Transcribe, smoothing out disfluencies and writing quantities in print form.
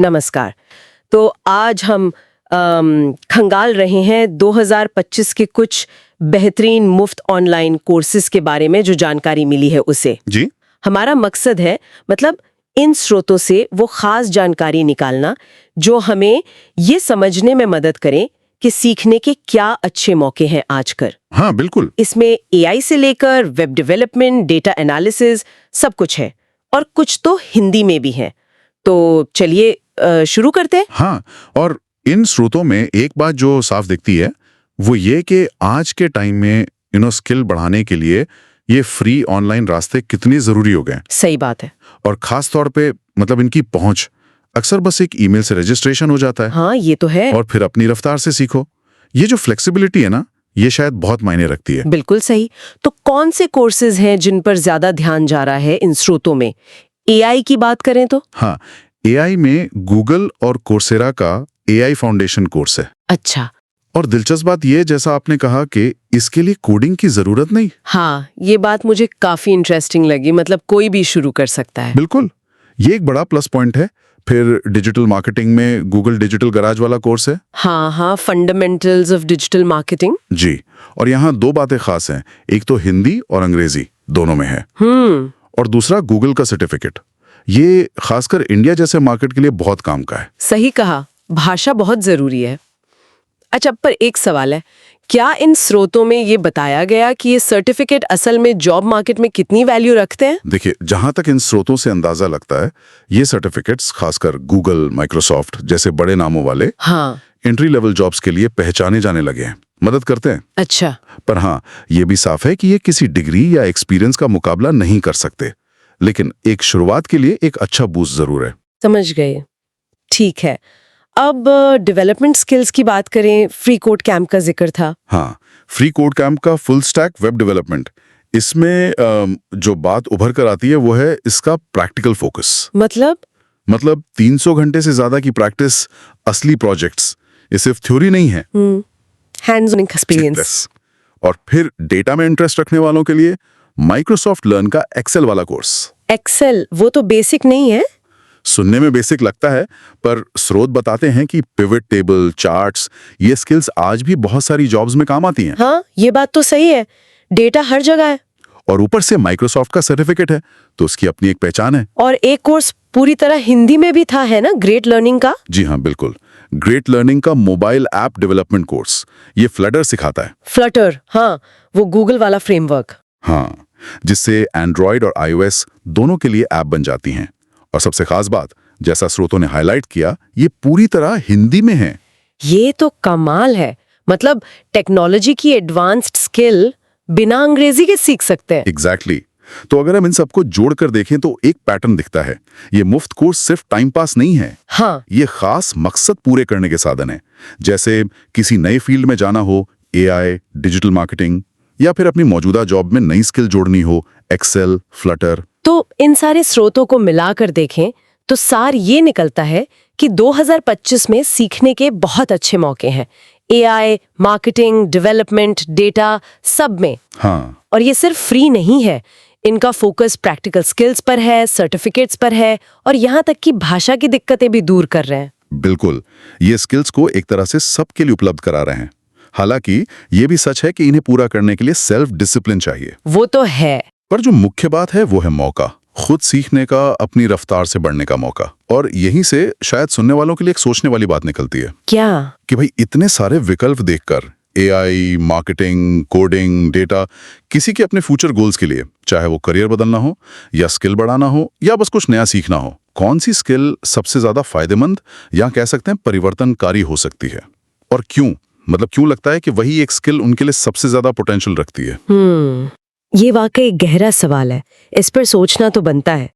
नमस्कार। तो आज हम खंगाल रहे हैं 2025 के कुछ बेहतरीन मुफ्त ऑनलाइन कोर्सेज के बारे में जो जानकारी मिली है उसे। जी। हमारा मकसद है मतलब इन स्रोतों से वो खास जानकारी निकालना जो हमें ये समझने में मदद करें कि सीखने के क्या अच्छे मौके हैं आजकल। हाँ बिल्कुल। इसमें एआई से लेकर वेब डेवलपमेंट, डेटा एनालिसिस सब कुछ है और कुछ तो हिंदी में भी है। तो चलिए शुरू करते हैं। हाँ, और इन स्रोतों में एक बात जो साफ दिखती है वो ये कि आज के टाइम में स्किल बढ़ाने के लिए ये फ्री ऑनलाइन रास्ते कितने जरूरी हो गए। सही बात है। और खास तौर पे मतलब इनकी पहुंच अक्सर बस एक ईमेल से रजिस्ट्रेशन हो जाता है। हाँ ये तो है। और फिर अपनी रफ्तार से सीखो। ये जो फ्लेक्सिबिलिटी है ना, ये शायद बहुत मायने रखती है। बिल्कुल सही। तो कौन से कोर्सेज हैं जिन पर ज्यादा ध्यान जा रहा है इन स्रोतों में? एआई की बात करें तो? हाँ, एआई में गूगल और कोर्सेरा का एआई फाउंडेशन कोर्स है। अच्छा। और दिलचस्प बात ये, जैसा आपने कहा कि इसके लिए कोडिंग की जरूरत नहीं। हाँ, ये बात मुझे काफी इंटरेस्टिंग लगी। मतलब कोई भी शुरू कर सकता है। बिल्कुल, ये एक बड़ा प्लस पॉइंट है। फिर डिजिटल मार्केटिंग में गूगल डिजिटल गराज वाला कोर्स है। हाँ, फंडामेंटल्स ऑफ डिजिटल मार्केटिंग। जी, और यहाँ दो बातें खास हैं। एक तो हिंदी और अंग्रेजी दोनों में है। और दूसरा गूगल का सर्टिफिकेट। ये खासकर इंडिया जैसे मार्केट के लिए बहुत काम का है। सही कहा, भाषा बहुत जरूरी है। अच्छा, पर एक सवाल है, क्या इन स्रोतों में ये बताया गया कि ये सर्टिफिकेट असल में जॉब मार्केट में कितनी वैल्यू रखते हैं? देखिए, जहां तक इन स्रोतों से अंदाजा लगता है, ये सर्टिफिकेट्स खासकर गूगल, माइक्रोसॉफ्ट जैसे बड़े नामों वाले हाँ, एंट्री लेवल जॉब्स के लिए पहचाने जाने लगे हैं, मदद करते हैं। अच्छा। पर हाँ, ये भी साफ है कि ये किसी डिग्री या एक्सपीरियंस का मुकाबला नहीं कर सकते, लेकिन एक शुरुआत के लिए एक अच्छा बूस्ट जरूर है। समझ गए। ठीक है। अब डेवलपमेंट स्किल्स की बात करें, फ्री कोड कैंप का जिक्र था। हाँ, फ्री कोड कैंप का फुल स्टैक वेब डेवलपमेंट, इसमें जो बात उभर कर आती है वो है इसका प्रैक्टिकल फोकस। मतलब 300 घंटे से ज्यादा की प्रैक्टिस, असली प्रोजेक्ट्स, ये सिर्फ थ्योरी नहीं है। Hands on experience. और फिर डेटा में इंटरेस्ट रखने वालों के लिए माइक्रोसॉफ्ट लर्न का एक्सेल वाला कोर्स। एक्सेल वो तो बेसिक नहीं है? सुनने में बेसिक लगता है, पर स्रोत बताते हैं कि पिवट टेबल, चार्ट्स, ये स्किल्स आज भी बहुत सारी जॉब्स में काम आती हैं। हाँ, ये बात तो सही है। डेटा हर जगह है। और ऊपर से माइक्रोसॉफ्ट का सर्टिफिकेट है, तो उसकी अपनी एक पहचान है। और एक कोर्स पूरी तरह हिंदी में भी था, है ना, ग्रेट लर्निंग का? जी हाँ, बिल्कुल। ग्रेट लर्निंग का मोबाइल ऐप डेवलपमेंट कोर्स, ये फ्लटर सिखाता है। फ्लटर, हाँ, वो गूगल वाला फ्रेमवर्क। हाँ, जिससे एंड्रॉयड और iOS दोनों के लिए ऐप बन जाती हैं। और सबसे खास बात, जैसा स्रोतों ने हाईलाइट किया, ये पूरी तरह हिंदी में है। ये तो कमाल है। मतलब टेक्नोलॉजी की एडवांस्ड स्किल बिना अंग्रेजी के सीख सकते हैं। एग्जैक्टली। तो अगर हम इन सबको जोड़कर देखें तो एक पैटर्न दिखता है। ये मुफ्त कोर्स सिर्फ टाइम पास नहीं है। हाँ, ये खास मकसद पूरे करने के साधन है। जैसे किसी नए फील्ड में जाना हो, एआई, डिजिटल मार्केटिंग, या फिर अपनी मौजूदा जॉब में नई स्किल जोड़नी हो, एक्सेल, फ्लटर। तो इन सारे स्रोतों को मिलाकर देखें तो सार ये निकलता है कि 2025 में सीखने के बहुत अच्छे मौके हैं। एआई, मार्केटिंग, डेवलपमेंट, डेटा, सब में। हाँ, और ये सिर्फ फ्री नहीं है। इनका फोकस प्रैक्टिकल स्किल्स पर है, सर्टिफिकेट्स पर है, और यहाँ तक कि भाषा की दिक्कतें भी दूर कर रहे हैं। बिल्कुल, ये स्किल्स को एक तरह से सबके लिए उपलब्ध करा रहे हैं। हालांकि ये भी सच है कि इन्हें पूरा करने के लिए सेल्फ डिसिप्लिन चाहिए। वो तो है। पर जो मुख्य बात है वो है मौका, खुद सीखने का, अपनी रफ्तार से बढ़ने का मौका। और यहीं से शायद सुनने वालों के लिए एक सोचने वाली बात निकलती है। क्या? कि भाई इतने सारे विकल्प देखकर, एआई, मार्केटिंग, कोडिंग, डेटा, किसी के अपने फ्यूचर गोल्स के लिए, चाहे वो करियर बदलना हो या स्किल बढ़ाना हो या बस कुछ नया सीखना हो, कौन सी स्किल सबसे ज्यादा फायदेमंद या कह सकते हैं परिवर्तनकारी हो सकती है? और क्यों? मतलब क्यों लगता है कि वही एक स्किल उनके लिए सबसे ज्यादा पोटेंशियल रखती है? ये वाकई गहरा सवाल है। इस पर सोचना तो बनता है।